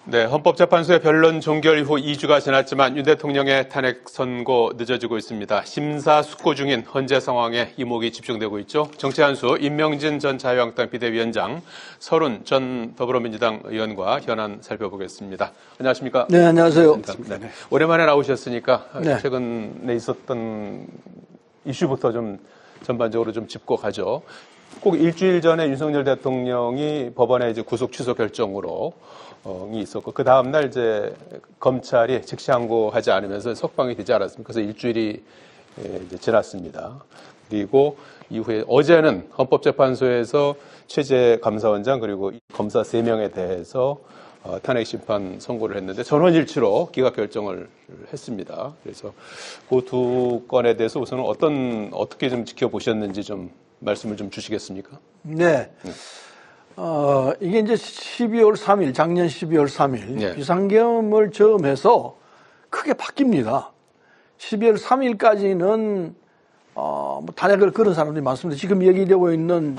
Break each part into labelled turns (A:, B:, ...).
A: 네, 헌법재판소의 변론 종결 이후 2주가 지났지만 윤 대통령의 탄핵 선고 늦어지고 있습니다. 심사숙고 중인 현재 상황에 이목이 집중되고 있죠. 정치 한수 임명진 전 자유한국당 비대위원장, 서른 전 더불어민주당 의원과 현안 살펴보겠습니다. 안녕하십니까?
B: 네, 안녕하세요.
A: 네. 오랜만에 나오셨으니까
B: 네.
A: 최근에 있었던 이슈부터 좀 전반적으로 좀 짚고 가죠. 꼭 일주일 전에 윤석열 대통령이 법원의 이제 구속 취소 결정으로 이 있었고 그 다음 날 이제 검찰이 즉시 항고하지 않으면서 석방이 되지 않았습니까? 그래서 일주일이 이제 지났습니다. 그리고 이후에 어제는 헌법재판소에서 최재 감사원장 그리고 검사 3명에 대해서 탄핵 심판 선고를 했는데 전원일치로 기각 결정을 했습니다. 그래서 그 두 건에 대해서 우선은 어떻게 좀 지켜보셨는지 좀 말씀을 좀 주시겠습니까?
B: 네. 이게 이제 12월 3일, 작년 12월 3일
A: 네.
B: 비상계엄을 처음 해서 크게 바뀝니다. 12월 3일까지는 뭐 탄핵을 걸은 사람들이 많습니다. 지금 얘기되고 있는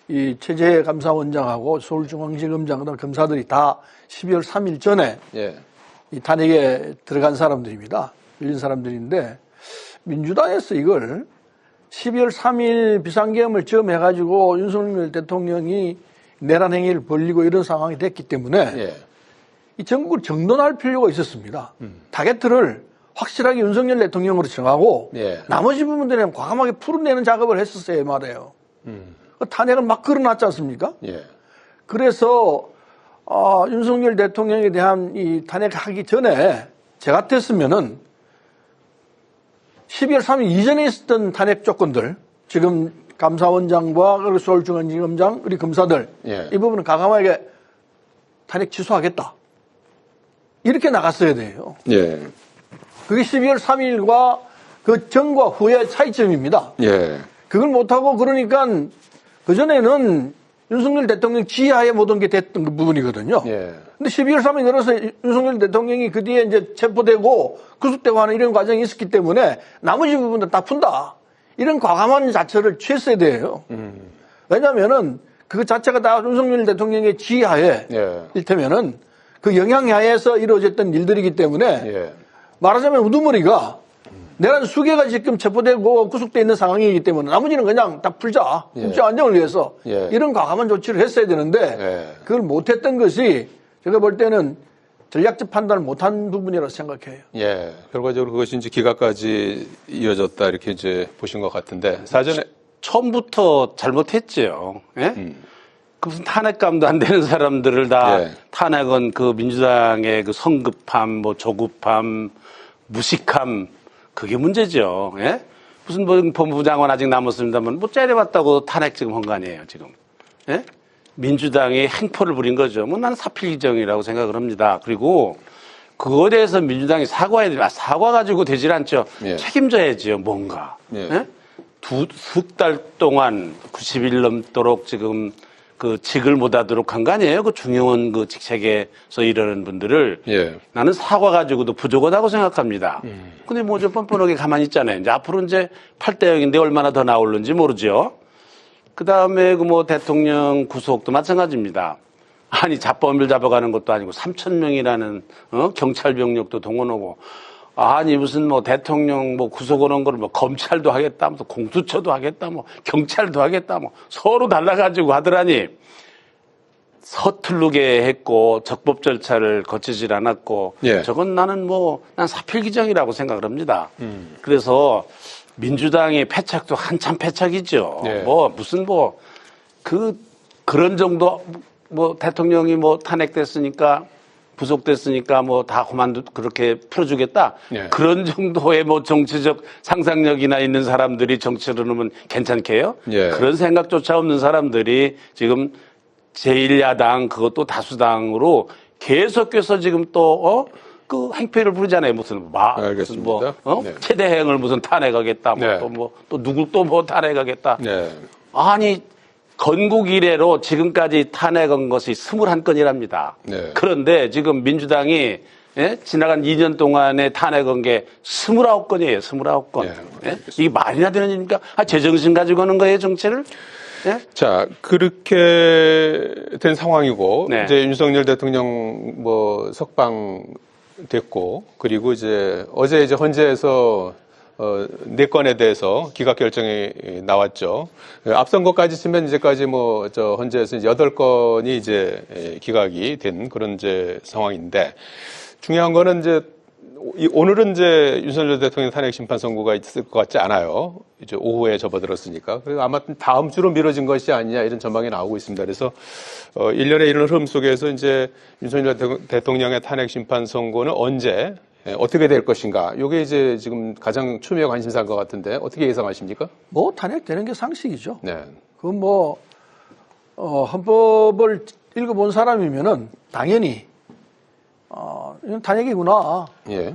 B: 이 최재 감사원장하고 서울중앙지검장 그다음 검사들이 다 12월 3일 전에
A: 예.
B: 이 탄핵에 들어간 사람들입니다. 밀린 사람들인데 민주당에서 이걸 12월 3일 비상계엄을 처음 해가지고 윤석열 대통령이 내란 행위를 벌리고 이런 상황이 됐기 때문에
A: 예.
B: 이 전국을 정돈할 필요가 있었습니다. 타겟을 확실하게 윤석열 대통령으로 정하고
A: 예.
B: 나머지 부분들은 과감하게 풀어내는 작업을 했었어요 말이에요. 그 탄핵을 막 걸어놨지 않습니까?
A: 예.
B: 그래서 윤석열 대통령에 대한 이 탄핵하기 전에 제 같았으면은 12월 3일 이전에 있었던 탄핵 조건들, 지금 감사원장과 그리고 서울중앙지검장, 우리 검사들,
A: 예.
B: 이 부분은 과감하게 탄핵 취소하겠다. 이렇게 나갔어야 돼요.
A: 예.
B: 그게 12월 3일과 그 전과 후의 차이점입니다.
A: 예.
B: 그걸 못하고 그러니까 그전에는 윤석열 대통령 지하에 모든 게 됐던 그 부분이거든요.
A: 예.
B: 근데 12월 3일 들어서 윤석열 대통령이 그 뒤에 이제 체포되고 구속되고 하는 이런 과정이 있었기 때문에 나머지 부분들 다 푼다. 이런 과감한 자체를 취했어야 돼요. 왜냐면은 그 자체가 다 윤석열 대통령의 지하에
A: 예.
B: 일테면은 그 영향하에서 이루어졌던 일들이기 때문에
A: 예.
B: 말하자면 우두머리가 내란 수개가 지금 체포되고 구속돼 있는 상황이기 때문에 나머지는 그냥 다 풀자.
A: 예.
B: 국제 안정을 위해서
A: 예.
B: 이런 과감한 조치를 했어야 되는데
A: 예.
B: 그걸 못했던 것이 제가 볼 때는 전략적 판단을 못한 부분이라고 생각해요.
A: 예. 결과적으로 그것이 이제 기각까지 이어졌다 이렇게 이제 보신 것 같은데 사전에
C: 처음부터 잘못했죠. 예? 그 무슨 탄핵감도 안 되는 사람들을 다
A: 예.
C: 탄핵은 그 민주당의 그 성급함, 뭐 조급함, 무식함 그게 문제죠. 예? 무슨 뭐 법무부 장관 아직 남았습니다만 뭐 째려봤다고 탄핵 지금 한 거 아니에요 지금. 예? 민주당이 행포를 부린 거죠. 뭐 나는 사필규정이라고 생각을 합니다. 그리고 그거에 대해서 민주당이 사과해야 됩니다. 사과 가지고 되질 않죠.
A: 예.
C: 책임져야지요 뭔가.
A: 예.
C: 예? 석 달 동안 90일 넘도록 지금 그 직을 못 하도록 한 거 아니에요? 그 중요한 그 직책에서 일하는 분들을.
A: 예.
C: 나는 사과 가지고도 부족하다고 생각합니다. 근데 뭐 좀 뻔뻔하게 가만히 있잖아요. 이제 앞으로 이제 8대 0인데 얼마나 더 나올는지 모르죠. 그 다음에 그 뭐 대통령 구속도 마찬가지입니다. 아니, 잡범을 잡아가는 것도 아니고 3,000명이라는, 경찰 병력도 동원하고. 아니, 무슨 뭐 대통령 뭐 구속하는 걸 뭐 검찰도 하겠다, 뭐 공수처도 하겠다, 뭐 경찰도 하겠다, 뭐 서로 달라가지고 하더라니. 서툴르게 했고 적법 절차를 거치질 않았고.
A: 예.
C: 저건 나는 난 사필규정이라고 생각을 합니다. 그래서 민주당의 패착도 한참 패착이죠.
A: 예.
C: 그런 정도, 대통령이 탄핵됐으니까, 부속됐으니까 다 그렇게 풀어주겠다.
A: 예.
C: 그런 정도의 정치적 상상력이나 있는 사람들이 정치를 하면 괜찮게요?
A: 예.
C: 그런 생각조차 없는 사람들이 지금 제1야당 그것도 다수당으로 계속해서 지금 그 행패를 부르잖아요.
A: 알겠습니다. 네.
C: 최대행을 무슨 탄핵하겠다.
A: 네.
C: 또 누굴 또 탄핵하겠다.
A: 네.
C: 아니, 건국 이래로 지금까지 탄핵한 것이 21건이랍니다.
A: 네.
C: 그런데 지금 민주당이 지나간 2년 동안에 탄핵한 게 29건이에요. 29건.
A: 네,
C: 이게 말이나 되는 일입니까? 제정신 가지고 하는 거예요, 정치를? 예?
A: 자, 그렇게 된 상황이고,
C: 네.
A: 이제 윤석열 대통령 석방 됐고, 그리고 이제 어제 이제 헌재에서 네 건에 대해서 기각 결정이 나왔죠. 앞선 것까지 치면 이제까지 헌재에서 8건이 이제 기각이 된 그런 이제 상황인데, 중요한 거는 이제 오늘은 이제 윤석열 대통령 탄핵 심판 선고가 있을 것 같지 않아요. 이제 오후에 접어들었으니까. 그리고 아마 다음 주로 미뤄진 것이 아니냐 이런 전망이 나오고 있습니다. 그래서 일련의 이런 흐름 속에서 이제 윤석열 대통령의 탄핵 심판 선고는 언제 어떻게 될 것인가. 이게 이제 지금 가장 추미애 관심사인 것 같은데 어떻게 예상하십니까?
B: 탄핵되는 게 상식이죠.
A: 네.
B: 그건 헌법을 읽어본 사람이면은 당연히 이건 탄핵이구나.
A: 예.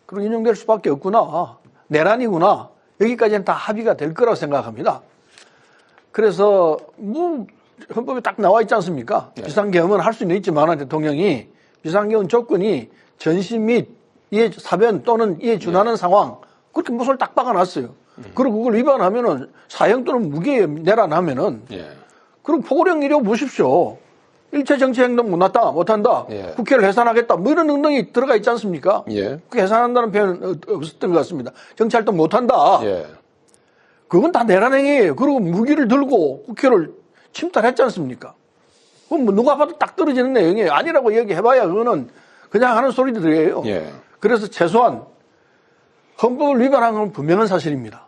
B: 그리고 인용될 수밖에 없구나. 내란이구나. 여기까지는 다 합의가 될 거라고 생각합니다. 그래서 헌법에 딱 나와 있지 않습니까?
A: 네.
B: 비상계엄은 할 수는 있지만 대통령이 비상계엄 조건이 전시 및 이에 사변 또는 이에 준하는 상황 그렇게 무엇을 딱 박아놨어요. 그리고 그걸 위반하면은 사형 또는 무기에 내란하면은 그럼 포고령 이력 보십시오. 일체 정치 행동 못한다.
A: 예. 국회를
B: 국회를 해산하겠다. 이런 능동이 들어가 있지 않습니까?
A: 예.
B: 국회 해산한다는 표현은 없었던 것 같습니다. 정치활동 못한다.
A: 예.
B: 그건 다 내란 행위예요. 그리고 무기를 들고 국회를 침탈했지 않습니까? 그건 누가 봐도 딱 떨어지는 내용이에요. 아니라고 얘기해봐야 그거는 그냥 하는 소리들이에요.
A: 예.
B: 그래서 최소한 헌법을 위반한 건 분명한 사실입니다.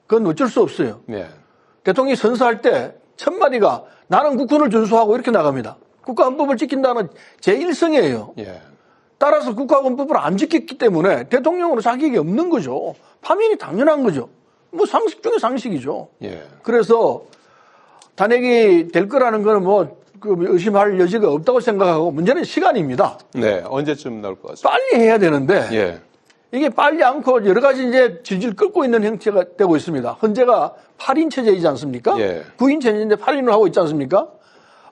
B: 그건 어쩔 수 없어요.
A: 예.
B: 대통령이 선서할 때 첫 마디가 나는 국헌을 준수하고 이렇게 나갑니다. 국가헌법을 지킨다는 제1성이에요.
A: 예.
B: 따라서 국가헌법을 안 지켰기 때문에 대통령으로 자격이 없는 거죠. 파면이 당연한 거죠. 상식 중에 상식이죠.
A: 예.
B: 그래서 탄핵이 될 거라는 거는 의심할 여지가 없다고 생각하고 문제는 시간입니다.
A: 네. 언제쯤 나올 것 같습니다.
B: 빨리 해야 되는데
A: 예. 이게
B: 빨리 않고 여러 가지 이제 질질 끌고 있는 형태가 되고 있습니다. 헌재가 8인 체제이지 않습니까?
A: 예.
B: 9인 체제인데 8인을 하고 있지 않습니까?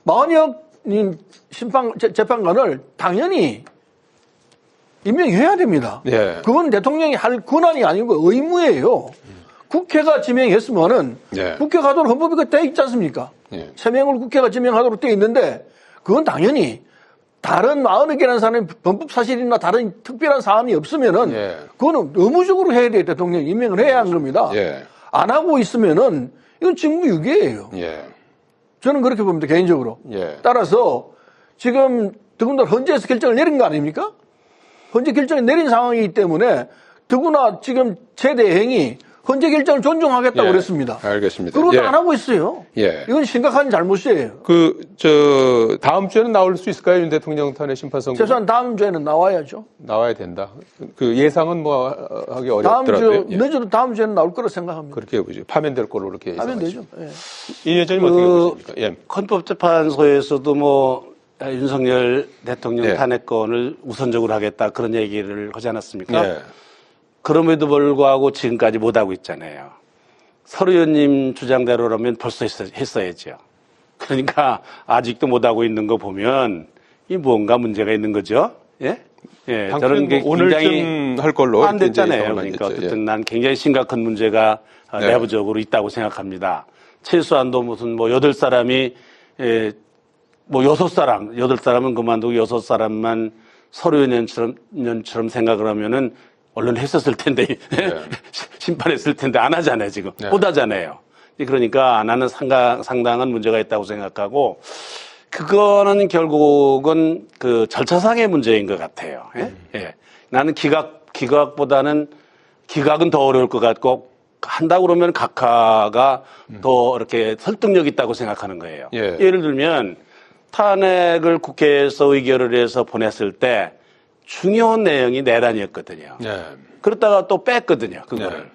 B: 마흔여인 재판관을 당연히 임명해야 됩니다.
A: 예.
B: 그건 대통령이 할 권한이 아니고 의무예요. 국회가 지명했으면은
A: 예.
B: 국회 가도록 헌법이 돼 있지 않습니까?
A: 예.
B: 3명을 국회가 지명하도록 돼 있는데 그건 당연히 다른 40개라는 사람이 범법 사실이나 다른 특별한 사안이 없으면은
A: 예.
B: 그거는 의무적으로 해야 돼요. 대통령이 임명을 해야 하는 겁니다.
A: 예.
B: 안 하고 있으면은 이건 직무유기예요.
A: 예.
B: 저는 그렇게 봅니다. 개인적으로.
A: 예.
B: 따라서 지금 더군다나 헌재에서 결정을 내린 거 아닙니까? 헌재 결정을 내린 상황이기 때문에 더구나 지금 최대행이 헌재 결정을 존중하겠다고
A: 예.
B: 그랬습니다.
A: 알겠습니다.
B: 그것도
A: 예.
B: 안 하고 있어요.
A: 예.
B: 이건 심각한 잘못이에요.
A: 다음 주에는 나올 수 있을까요? 윤 대통령 탄핵 심판 선고.
B: 최소한 다음 주에는 나와야죠.
A: 나와야 된다. 그 예상은 하기
B: 다음
A: 어렵더라고요.
B: 주, 늦어도 다음 주에는 나올 거라 생각합니다.
A: 그렇게 보죠. 파면될 거로 그렇게
B: 하면
A: 예상하죠.
B: 되죠. 예.
A: 이 회장님 어떻게 보십니까? 예.
C: 헌법재판소에서도 윤석열 대통령
A: 네.
C: 탄핵권을 우선적으로 하겠다 그런 얘기를 하지 않았습니까?
A: 예.
C: 그럼에도 불구하고 지금까지 못하고 있잖아요. 서 의원님 주장대로라면 벌써 했어야죠. 그러니까 아직도 못하고 있는 거 보면 이 뭔가 문제가 있는 거죠. 예? 예. 저는 게
A: 오늘쯤 할 걸로
C: 안
A: 이렇게 이제
C: 됐잖아요.
A: 예상을
C: 그러니까
A: 했죠.
C: 어쨌든 난 굉장히 심각한 문제가
A: 네.
C: 내부적으로 있다고 생각합니다. 최소한도 무슨 8사람이 8사람은 그만두고 6사람만 서류 연연처럼 생각을 하면은 얼른 했었을 텐데 심판했을 텐데 안 하잖아요 지금
A: 네.
C: 못 하잖아요. 그러니까 안 하는 상당한 문제가 있다고 생각하고 그거는 결국은 그 절차상의 문제인 것 같아요. 예? 예. 나는 기각보다는 기각은 더 어려울 것 같고 한다고 그러면 각하가 더 이렇게 설득력 있다고 생각하는 거예요.
A: 예.
C: 예를 들면 탄핵을 국회에서 의결을 해서 보냈을 때 중요한 내용이 내란이었거든요.
A: 예.
C: 그러다가 또 뺐거든요, 그거를.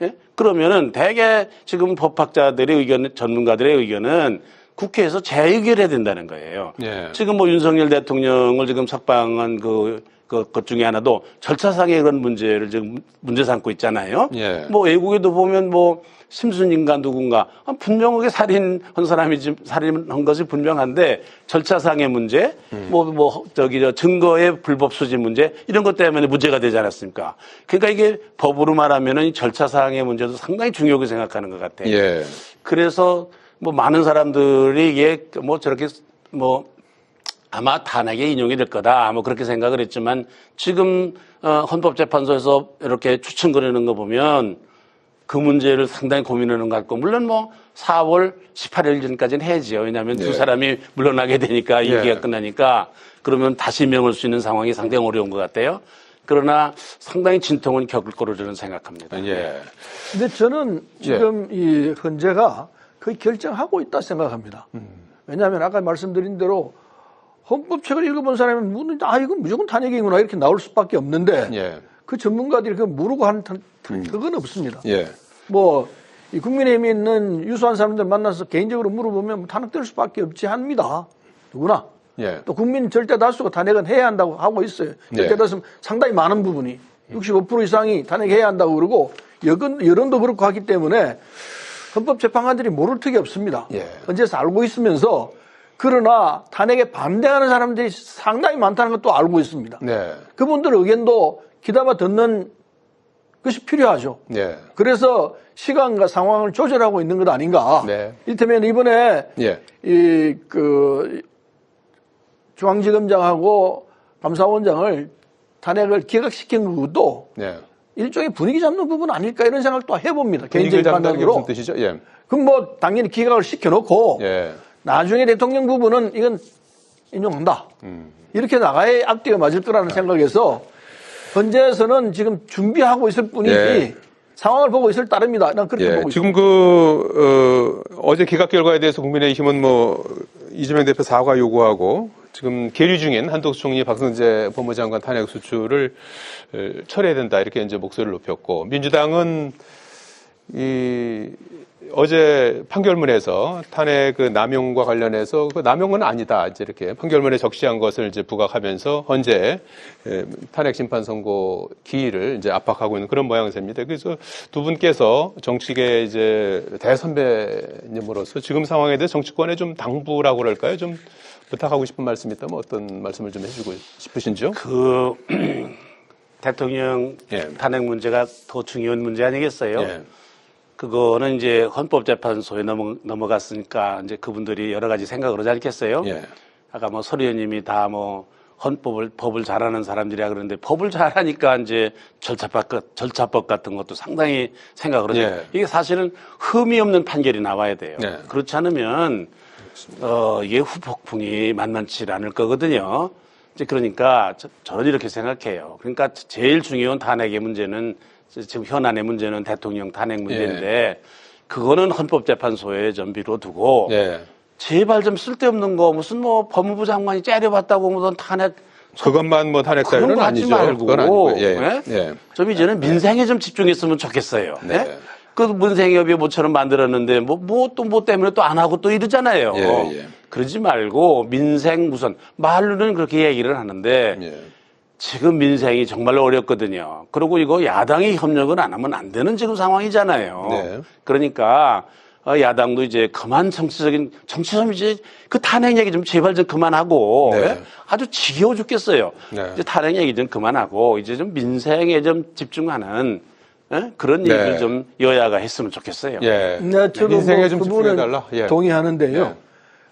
C: 예? 그러면은 대개 지금 법학자들의 의견, 전문가들의 의견은 국회에서 재의결해야 된다는 거예요.
A: 예.
C: 지금 윤석열 대통령을 지금 석방한 것 중에 하나도 절차상의 그런 문제를 지금 문제 삼고 있잖아요.
A: 예.
C: 외국에도 보면 심순인가 누군가 분명하게 살인한 사람이 살인한 것이 분명한데 절차상의 문제, 증거의 불법 수집 문제 이런 것 때문에 문제가 되지 않았습니까? 그러니까 이게 법으로 말하면은 절차상의 문제도 상당히 중요하게 생각하는 것 같아요.
A: 예.
C: 그래서 뭐 많은 사람들이 이게 뭐 저렇게 뭐 아마 탄핵에 인용이 될 거다 뭐 그렇게 생각을 했지만 지금 헌법재판소에서 이렇게 추천거리는 거 보면 그 문제를 상당히 고민하는 것 같고 물론 뭐 4월 18일 전까지는 해야죠. 왜냐하면 두 사람이 물러나게 되니까 임기가 끝나니까 그러면 다시 임명할 수 있는 상황이 상당히 어려운 것 같아요. 그러나 상당히 진통은 겪을 거로 저는 생각합니다.
A: 예.
B: 근데 저는 지금 이 헌재가 거의 결정하고 있다 생각합니다. 왜냐하면 아까 말씀드린 대로 헌법책을 읽어본 사람은 이건 무조건 탄핵이구나 이렇게 나올 수밖에 없는데 그 전문가들이 그걸 모르고 하는 그건 없습니다. 뭐 이 국민의힘에 있는 유수한 사람들 만나서 개인적으로 물어보면 탄핵될 수밖에 없지 합니다. 누구나. 또 국민 절대 다수가 탄핵은 해야 한다고 하고 있어요. 절대 다수 상당히 많은 부분이 65% 이상이 탄핵해야 한다고 그러고 여론도 그렇고 하기 때문에 헌법재판관들이 모를 턱이 없습니다. 헌재에서 알고 있으면서 그러나 탄핵에 반대하는 사람들이 상당히 많다는 것도 알고 있습니다. 그분들 의견도 귀담아 듣는 것이 필요하죠. 그래서 시간과 상황을 조절하고 있는 것 아닌가. 이를테면 이번에 중앙지검장하고 감사원장을 탄핵을 기각시킨 것도 일종의 분위기 잡는 부분 아닐까 이런 생각도 해봅니다. 개인적인 판단으로.
A: 무슨 뜻이죠?
B: 그럼 뭐 당연히 기각을 시켜놓고 나중에 대통령 부분은 이건 인용한다. 이렇게 나가야 앞뒤가 맞을 거라는 생각에서 헌재에서는 지금 준비하고 있을 뿐이지 상황을 보고 있을 따릅니다. 난 그렇게 보고
A: 지금
B: 있습니다.
A: 어제 기각 결과에 대해서 국민의힘은 뭐 이재명 대표 사과 요구하고 지금 계류 중인 한덕수 총리 박성재 법무장관 탄핵 수출을 철회해야 된다 이렇게 이제 목소리를 높였고 민주당은 어제 판결문에서 탄핵 그 남용과 관련해서 그 남용은 아니다 이제 이렇게 판결문에 적시한 것을 이제 부각하면서 헌재 탄핵 심판 선고 기일을 이제 압박하고 있는 그런 모양새입니다. 그래서 두 분께서 정치계 이제 대선배님으로서 지금 상황에 대해 정치권에 좀 당부라고 그럴까요? 좀 부탁하고 싶은 말씀이 있다면 어떤 말씀을 좀 해주고 싶으신지요?
C: 대통령 탄핵 문제가 더 중요한 문제 아니겠어요? 그거는 이제 헌법재판소에 넘어갔으니까 이제 그분들이 여러 가지 생각을 하지 않겠어요? 아까 뭐 설 의원님이 다 뭐 법을 잘하는 사람들이라 그러는데 법을 잘하니까 이제 절차법 같은 것도 상당히 생각을 하죠. 이게 사실은 흠이 없는 판결이 나와야 돼요. 그렇지 않으면 이게 후폭풍이 만만치 않을 거거든요. 이제 그러니까 저는 이렇게 생각해요. 그러니까 제일 중요한 탄핵의 문제는 지금 현안의 문제는 대통령 탄핵 문제인데 그거는 헌법재판소에 좀 미뤄두고 제발 좀 쓸데없는 거 무슨 뭐 법무부 장관이 째려봤다고 무슨 탄핵
A: 그것만 뭐 탄핵
C: 그런
A: 사유는
C: 거 하지
A: 아니죠.
C: 말고
A: 그건 아니고.
C: 좀 이제는 민생에 좀 집중했으면 좋겠어요. 그 민생협의 모처럼 만들었는데 뭐 때문에 또 안 하고 또 이러잖아요. 그러지 말고 민생 우선 말로는 그렇게 얘기를 하는데 지금 민생이 정말로 어렵거든요. 그리고 이거 야당이 협력을 안 하면 안 되는 지금 상황이잖아요. 그러니까 야당도 이제 그만 정치적인 이제 그 탄핵 얘기 좀 제발 좀 그만하고 아주 지겨워 죽겠어요. 이제 탄핵 얘기 좀 그만하고 이제 좀 민생에 좀 집중하는 그런 얘기를 좀 여야가 했으면 좋겠어요.
B: 저도
A: 민생에 좀
B: 그 부분은
A: 집중해달라.
B: 동의하는데요.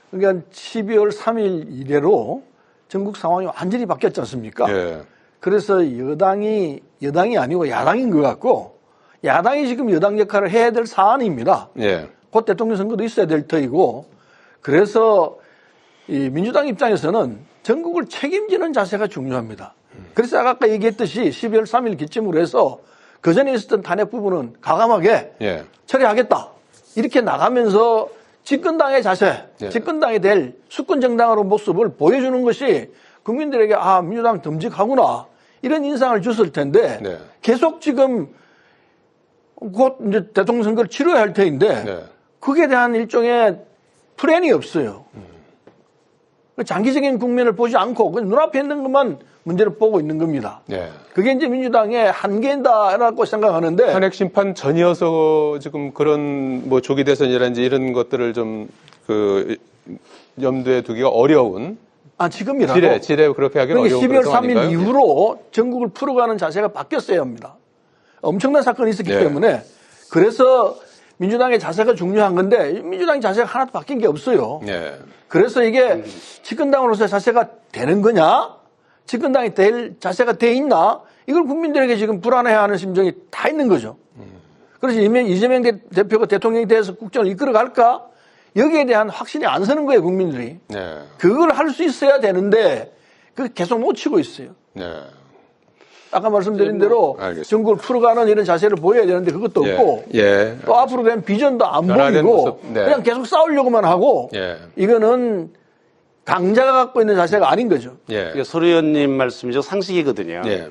B: 그러니까 12월 3일 이래로 전국 상황이 완전히 바뀌었지 않습니까? 그래서 여당이 아니고 야당인 것 같고 야당이 지금 여당 역할을 해야 될 사안입니다. 곧 대통령 선거도 있어야 될 터이고 그래서 이 민주당 입장에서는 전국을 책임지는 자세가 중요합니다. 그래서 아까 얘기했듯이 12월 3일 기점으로 해서 그전에 있었던 탄핵 부분은 과감하게 처리하겠다. 이렇게 나가면서 집권당의 자세, 집권당이 될 수권 정당으로 모습을 보여주는 것이 국민들에게 민주당 듬직하구나 이런 인상을 줬을 텐데 계속 지금 곧 이제 대통령 선거를 치러야 할 터인데 그에 대한 일종의 플랜이 없어요. 장기적인 국면을 보지 않고 그냥 눈앞에 있는 것만 문제를 보고 있는 겁니다. 그게 이제 민주당의 한계다라고 생각하는데
A: 탄핵 심판 전이어서 지금 그런 뭐 조기 대선이라든지 이런 것들을 좀 염두에 두기가 어려운
B: 지금이라도
A: 지뢰 그렇게 하기는 어려운
B: 12월 3일
A: 아닌가요?
B: 이후로 전국을 풀어가는 자세가 바뀌었어야 합니다. 엄청난 사건이 있었기 때문에 그래서 민주당의 자세가 중요한 건데 민주당의 자세가 하나도 바뀐 게 없어요.
A: 예.
B: 그래서 이게 집권당으로서의 자세가 되는 거냐? 집권당이 될 자세가 돼 있나? 이걸 국민들에게 지금 불안해하는 심정이 다 있는 거죠. 그래서 이재명 대표가 대통령이 돼서 국정을 이끌어갈까? 여기에 대한 확신이 안 서는 거예요, 국민들이.
A: 네.
B: 그걸 할 수 있어야 되는데 그걸 계속 놓치고 있어요.
A: 네.
B: 아까 말씀드린 대로
A: 알겠습니다.
B: 정국을 풀어가는 이런 자세를 보여야 되는데 그것도
A: 예.
B: 없고
A: 예.
B: 또 앞으로 된 비전도 안
A: 변화된
B: 보이고
A: 모습. 네.
B: 그냥 계속 싸우려고만 하고
A: 예.
B: 이거는 강자가 갖고 있는 자세가 아닌 거죠.
A: 예.
C: 이게 소 의원님 말씀이죠. 상식이거든요.
A: 예.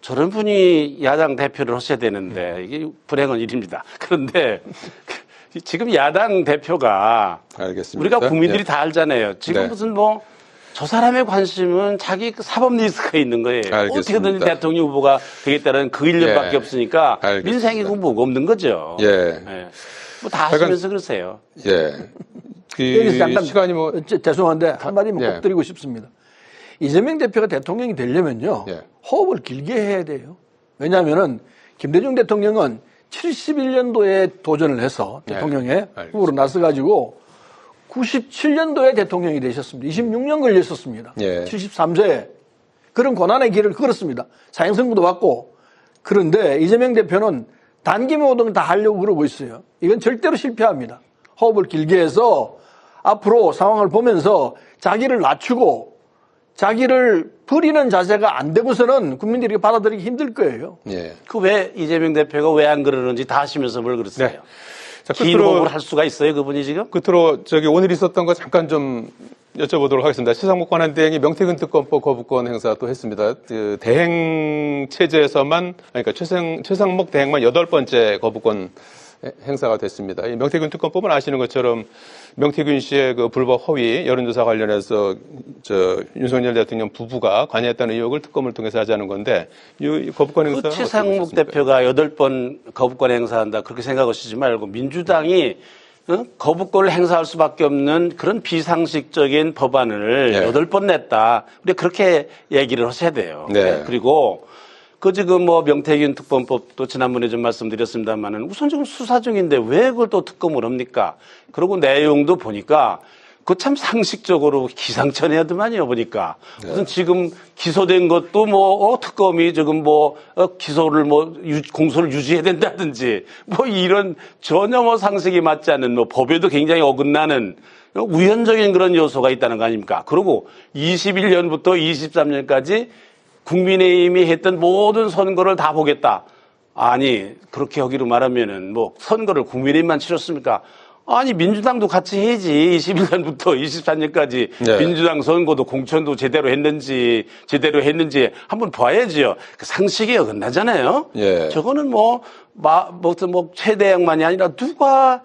C: 저런 분이 야당 대표를 하셔야 되는데 이게 불행한 일입니다. 그런데 지금 야당 대표가
A: 알겠습니다.
C: 우리가 국민들이
A: 예.
C: 다 알잖아요. 지금
A: 네.
C: 무슨 뭐 저 사람의 관심은 자기 그 사법 리스크가 있는 거예요.
A: 알겠습니다.
C: 어떻게든 대통령 후보가 되겠다는 그 일념밖에
A: 예.
C: 없으니까
A: 알겠습니다.
C: 민생이 그 뭐가 없는 거죠.
A: 예.
C: 뭐 다 하시면서 그러세요.
A: 예.
B: 여기서 잠깐
A: 시간이 뭐
B: 죄송한데 한마디만
A: 예.
B: 꼭 드리고 싶습니다. 이재명 대표가 대통령이 되려면요.
A: 예.
B: 호흡을 길게 해야 돼요. 왜냐하면은 김대중 대통령은 71년도에 도전을 해서
A: 예.
B: 대통령에
A: 알겠습니다.
B: 후보로 나서가지고 97년도에 대통령이 되셨습니다. 26년 걸렸었습니다.
A: 예.
B: 73세에 그런 고난의 길을 걸었습니다. 사형선고도 받고. 그런데 이재명 대표는 단기 모든 걸 다 하려고 그러고 있어요. 이건 절대로 실패합니다. 호흡을 길게 해서 앞으로 상황을 보면서 자기를 낮추고 자기를 부리는 자세가 안 되고서는 국민들이 받아들이기 힘들 거예요.
A: 예.
C: 그 왜 이재명 대표가 왜 안 그러는지 다 하시면서 뭘 그러세요?
A: 네. 자,
C: 긴 호흡을 할 수가 있어요, 그분이 지금?
A: 끝으로 오늘 있었던 거 잠깐 좀 여쭤보도록 하겠습니다. 시상목 권한대행이 명태균 특검법 거부권 행사 또 했습니다. 그 대행 체제에서만, 그러니까 최상목 대행만 8번째 거부권 행사가 됐습니다. 이 명태균 특검법은 아시는 것처럼 명태균 씨의 그 불법 허위 여론조사 관련해서 윤석열 대통령 부부가 관여했다는 의혹을 특검을 통해서 하자는 건데 이 거부권 행사
C: 그 최상목 대표가 8번 거부권 행사한다 그렇게 생각하시지 말고 민주당이 거부권을 행사할 수밖에 없는 그런 비상식적인 법안을
A: 네.
C: 8번 냈다. 우리가 그렇게 얘기를 하셔야 돼요.
A: 네.
C: 그리고 그 지금 뭐 명태균 특검법도 지난번에 좀 말씀드렸습니다만은 우선 지금 수사 중인데 왜 그걸 또 특검을 합니까? 그리고 내용도 보니까 그 참 상식적으로 기상천외하더만요 보니까 무슨 지금 기소된 것도 뭐 특검이 지금 뭐 기소를 뭐 공소를 유지해야 된다든지 뭐 이런 전혀 뭐 상식이 맞지 않는 뭐 법에도 굉장히 어긋나는 우연적인 그런 요소가 있다는 거 아닙니까? 그리고 21년부터 23년까지 국민의힘이 했던 모든 선거를 다 보겠다. 아니 그렇게 하기로 말하면은 뭐 선거를 국민의힘만 치렀습니까? 아니 민주당도 같이 해야지. 21년부터 24년까지
A: 네.
C: 민주당 선거도 공천도 제대로 했는지 한번 봐야지요. 그 상식이 어긋나잖아요.
A: 예.
C: 저거는 뭐 최대행만이 아니라 누가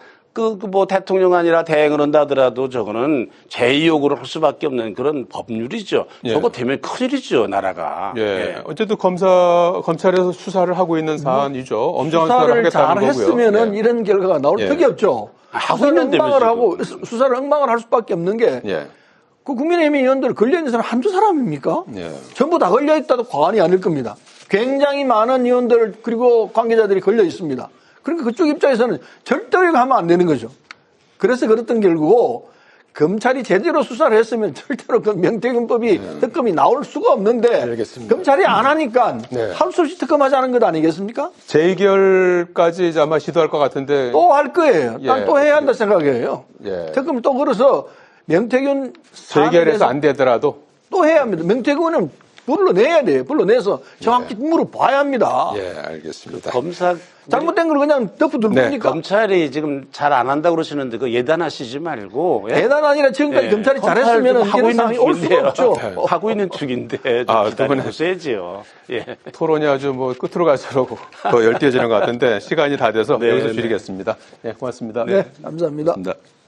C: 뭐 대통령 아니라 대행을 한다 하더라도 저거는 제2요구를 할 수밖에 없는 그런 법률이죠.
A: 예.
C: 저거 되면 큰일이죠, 나라가.
A: 예.
C: 예.
A: 어쨌든 검찰에서 수사를 하고 있는 사안이죠. 엄정한 수사를
B: 수사를
A: 하겠다는
B: 잘
A: 거고요.
B: 했으면은
A: 예.
B: 이런 결과가 나올
A: 예.
B: 턱이 없죠.
C: 하고
B: 수사를
C: 있는데요,
B: 엉망을
C: 지금.
B: 하고 수사를 엉망을 할 수밖에 없는 게
A: 예.
B: 그 국민의힘 의원들 걸려있는 사람 한두 사람입니까?
A: 예.
B: 전부 다 걸려있다도 과언이 아닐 겁니다. 굉장히 많은 의원들 그리고 관계자들이 걸려 있습니다. 그러니까 그쪽 입장에서는 절대로 이거 하면 안 되는 거죠. 그래서 그랬던 결국고 검찰이 제대로 수사를 했으면 절대로 그 명태균법이 특검이 나올 수가 없는데
A: 알겠습니다.
B: 검찰이 안 하니까
A: 네.
B: 할 수 없이 특검하자는 것 아니겠습니까?
A: 재의결까지 이제 아마 시도할 것 같은데.
B: 또 할 거예요. 난
A: 예.
B: 또 해야 한다 생각해요.
A: 예.
B: 특검을 또 걸어서 명태균
A: 재의결에서 안 되더라도.
B: 또 해야 합니다. 명태균은 불러내야 돼요. 불러내서 정확히 물어봐야 합니다.
A: 예, 알겠습니다.
C: 검사
B: 잘못된 걸 그냥 덮어두는
A: 네,
B: 겁니까?
C: 검찰이 지금 잘 안 한다고 그러시는데 그 예단하시지 말고 예?
B: 대단 아니라 지금까지
C: 예.
B: 검찰이
C: 검찰도
B: 잘했으면
C: 하고
B: 이런
C: 있는
B: 상황이 올 수가
C: 중인데요.
B: 없죠.
C: 하고 있는 중인데 좀
A: 아, 두
C: 기다려
A: 분은-
C: 보셔야지요. 예.
A: 토론이 아주 뭐 끝으로 갈수록 더 열띠해지는 것 같은데 시간이 다 돼서
C: 네,
A: 여기서
C: 네.
A: 줄이겠습니다. 예, 고맙습니다.
B: 네, 감사합니다.
A: 고맙습니다.